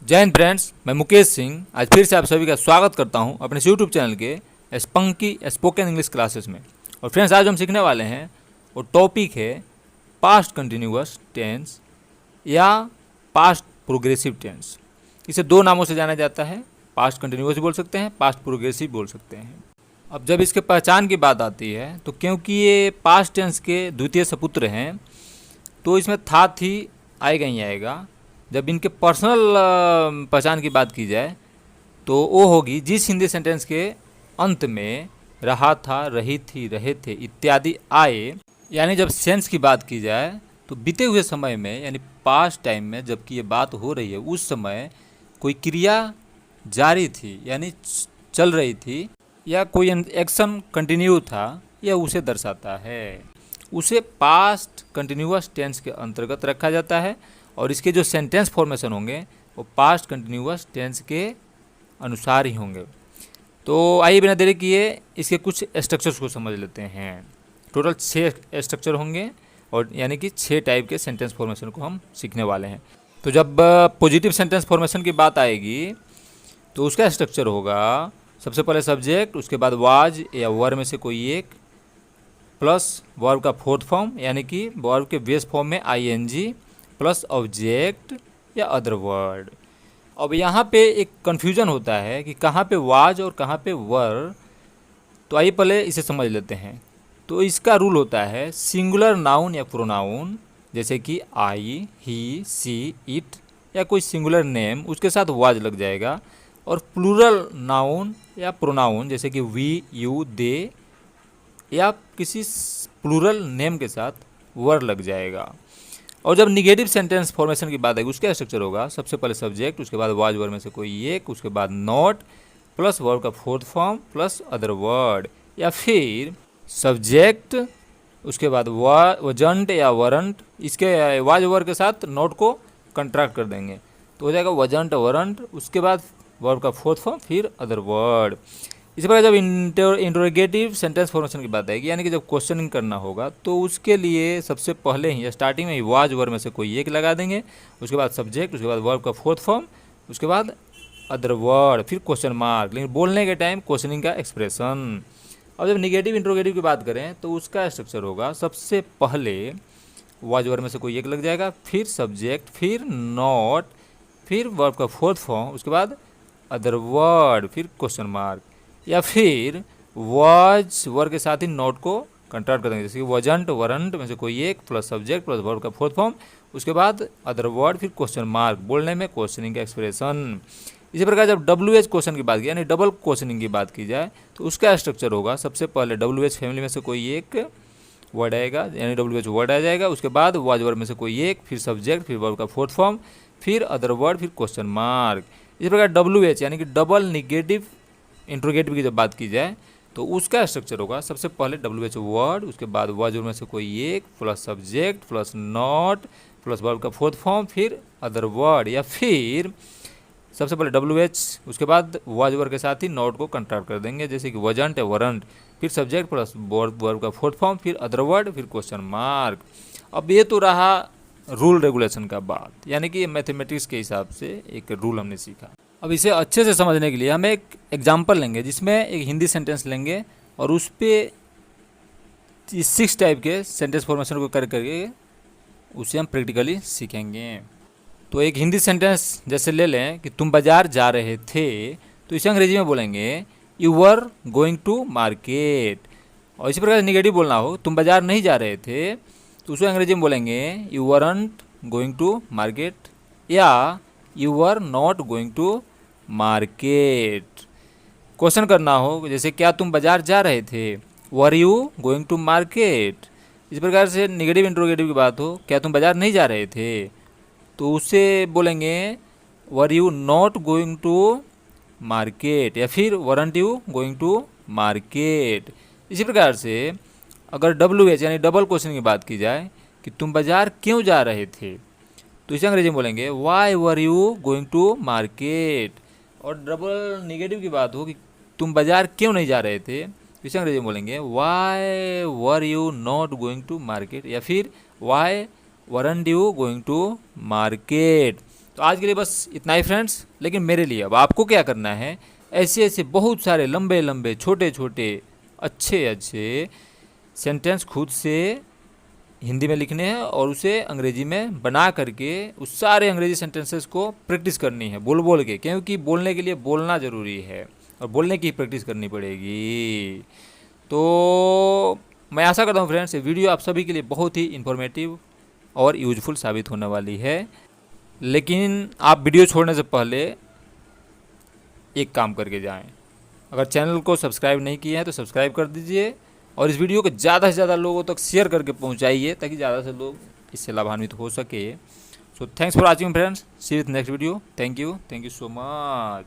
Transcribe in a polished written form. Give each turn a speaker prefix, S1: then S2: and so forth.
S1: जय हिंद फ्रेंड्स, मैं मुकेश सिंह आज फिर से आप सभी का स्वागत करता हूं अपने यूट्यूब चैनल के स्पंकी स्पोकन इंग्लिश क्लासेस में। और फ्रेंड्स, आज हम सीखने वाले हैं वो टॉपिक है पास्ट कंटिन्यूअस टेंस या पास्ट प्रोग्रेसिव टेंस। इसे दो नामों से जाना जाता है, पास्ट कंटिन्यूअस बोल सकते हैं, पास्ट प्रोग्रेसिव बोल सकते हैं। अब जब इसके पहचान की बात आती है तो क्योंकि ये पास्ट टेंस के द्वितीय सपुत्र हैं तो इसमें था थी आएगा ही आएगा। जब इनके पर्सनल पहचान की बात की जाए तो वो होगी जिस हिंदी सेंटेंस के अंत में रहा था, रही थी, रहे थे इत्यादि आए। यानी जब सेंस की बात की जाए तो बीते हुए समय में यानी पास्ट टाइम में जबकि ये बात हो रही है उस समय कोई क्रिया जारी थी यानी चल रही थी या कोई एक्शन कंटिन्यू था, यह उसे दर्शाता है। उसे पास्ट कंटिन्यूअस टेंस के अंतर्गत रखा जाता है और इसके जो सेंटेंस फॉर्मेशन होंगे वो पास्ट कंटिन्यूअस टेंस के अनुसार ही होंगे। तो आइए बिना देरी किए इसके कुछ स्ट्रक्चर्स को समझ लेते हैं। टोटल 6 स्ट्रक्चर होंगे और यानी कि 6 टाइप के सेंटेंस फॉर्मेशन को हम सीखने वाले हैं। तो जब पॉजिटिव सेंटेंस फॉर्मेशन की बात आएगी तो उसका स्ट्रक्चर होगा सबसे पहले सब्जेक्ट, उसके बाद वाज या वर में से कोई एक, प्लस वर्ब का फोर्थ फॉर्म यानी कि वर्ब के बेस फॉर्म में आईएनजी प्लस ऑब्जेक्ट या अदर वर्ड। अब यहाँ पे एक कन्फ्यूजन होता है कि कहाँ पे वाज और कहाँ पे वर। तो आइए पहले इसे समझ लेते हैं। तो इसका रूल होता है सिंगुलर नाउन या प्रोनाउन जैसे कि आई, ही, सी, इट या कोई सिंगुलर नेम उसके साथ वाज लग जाएगा, और प्लूरल नाउन या प्रोनाउन जैसे कि वी, यू, दे या किसी प्लूरल नेम के साथ वर लग जाएगा। और जब निगेटिव सेंटेंस फॉर्मेशन की बात आएगी उसका स्ट्रक्चर होगा सबसे पहले सब्जेक्ट, उसके बाद वाज वर में से कोई एक, उसके बाद नॉट प्लस वर्ब का fourth form plus other word, या फिर सब्जेक्ट उसके बाद वजंट या वरंट, इसके वाज वर के साथ नॉट को कंट्रैक्ट कर देंगे तो हो जाएगा वजंट वरंट, उसके बाद वर्ब का फोर्थ फॉर्म फिर अदर वर्ड। इसी प्रकार जब इंटरोगेटिव सेंटेंस फॉर्मेशन की बात आएगी यानी कि जब क्वेश्चनिंग करना होगा तो उसके लिए सबसे पहले ही स्टार्टिंग में ही वाज वर में से कोई एक लगा देंगे, उसके बाद सब्जेक्ट, उसके बाद वर्ब का फोर्थ फॉर्म, उसके बाद अदर वर्ड, फिर क्वेश्चन मार्क, लेकिन बोलने के टाइम क्वेश्चनिंग का एक्सप्रेशन। अब जब निगेटिव इंटरोगेटिव की बात करें तो उसका स्ट्रक्चर होगा सबसे पहले वाज वर में से कोई एक लग जाएगा, फिर सब्जेक्ट, फिर नॉट, फिर वर्ब का फोर्थ फॉर्म, उसके बाद अदर वर्ड, फिर क्वेश्चन मार्क, या फिर वाज वर के साथ ही नॉट को कंट्रैक्ट कर देंगे जैसे कि वजंट वरंट में से कोई एक प्लस सब्जेक्ट प्लस वर्ब का फोर्थ फॉर्म, उसके बाद अदर वर्ड, फिर क्वेश्चन मार्क, बोलने में क्वेश्चनिंग का एक्सप्रेशन। इसी प्रकार जब WH क्वेश्चन की बात की यानी डबल क्वेश्चनिंग की बात की जाए तो उसका स्ट्रक्चर होगा सबसे पहले WH फैमिली में से कोई एक वर्ड आएगा यानी WH वर्ड आ जाएगा, उसके बाद वाज वर में से कोई एक, फिर सब्जेक्ट, फिर वर्ब का फोर्थ फॉर्म, फिर अदर वर्ड, फिर क्वेश्चन मार्क। इसी प्रकार WH यानी कि डबल निगेटिव इंट्रोगेटिव की जब बात की जाए तो उसका स्ट्रक्चर होगा सबसे पहले WH वर्ड, उसके बाद वाज में से कोई एक plus subject plus not plus verb का फोर्थ फॉर्म, फिर अदर वर्ड, या फिर सबसे पहले WH उसके बाद वाज वर्ड के साथ ही नॉट को कंट्रैक्ट कर देंगे जैसे कि वजंट या वरंट, फिर सब्जेक्ट प्लस वर्ब का फोर्थ फॉर्म, फिर अदर वर्ड, फिर क्वेश्चन मार्क। अब ये तो रहा रूल रेगुलेशन का बात यानी कि मैथमेटिक्स के हिसाब से एक रूल हमने सीखा। अब इसे अच्छे से समझने के लिए हम एक एग्जाम्पल लेंगे जिसमें एक हिंदी सेंटेंस लेंगे और उस पर 6 टाइप के सेंटेंस फॉर्मेशन को करके उसे हम प्रैक्टिकली सीखेंगे। तो एक हिंदी सेंटेंस जैसे ले लें कि तुम बाजार जा रहे थे, तो इसे अंग्रेजी में बोलेंगे you were going to market. और इसी प्रकार निगेटिव बोलना हो तुम बाजार नहीं जा रहे थे तो उसे अंग्रेजी में बोलेंगे you weren't going to market, या you were not going to market. Question करना हो जैसे क्या तुम बाजार जा रहे थे, were you going to market. इस प्रकार से निगेटिव इंट्रोगेटिव की बात हो क्या तुम बाजार नहीं जा रहे थे तो उससे बोलेंगे were you not going to market, या फिर weren't you going to market. इसी प्रकार से अगर WH यानी डबल क्वेश्चन की बात की जाए कि तुम बाजार क्यों जा रहे थे तो इसे अंग्रेजी में बोलेंगे why were you going to market. और डबल निगेटिव की बात हो कि तुम बाजार क्यों नहीं जा रहे थे तो इसे अंग्रेजी में बोलेंगे why were you not going to market, या फिर why weren't you going to market. तो आज के लिए बस इतना ही फ्रेंड्स। लेकिन मेरे लिए अब आपको क्या करना है, ऐसे ऐसे बहुत सारे लंबे लंबे छोटे छोटे अच्छे अच्छे सेंटेंस खुद से हिंदी में लिखने हैं और उसे अंग्रेजी में बना करके उस सारे अंग्रेजी सेंटेंसेस को प्रैक्टिस करनी है बोल बोल के, क्योंकि बोलने के लिए बोलना ज़रूरी है और बोलने की प्रैक्टिस करनी पड़ेगी। तो मैं आशा करता हूँ फ्रेंड्स ये वीडियो आप सभी के लिए बहुत ही इन्फॉर्मेटिव और यूजफुल साबित होने वाली है। लेकिन आप वीडियो छोड़ने से पहले एक काम करके जाएं, अगर चैनल को सब्सक्राइब नहीं किया है तो सब्सक्राइब कर दीजिए और इस वीडियो को ज़्यादा से ज़्यादा लोगों तक शेयर करके पहुंचाइए ताकि ज़्यादा से लोग इससे लाभान्वित हो सके। So thanks for watching friends, see you with next video. Thank you so much.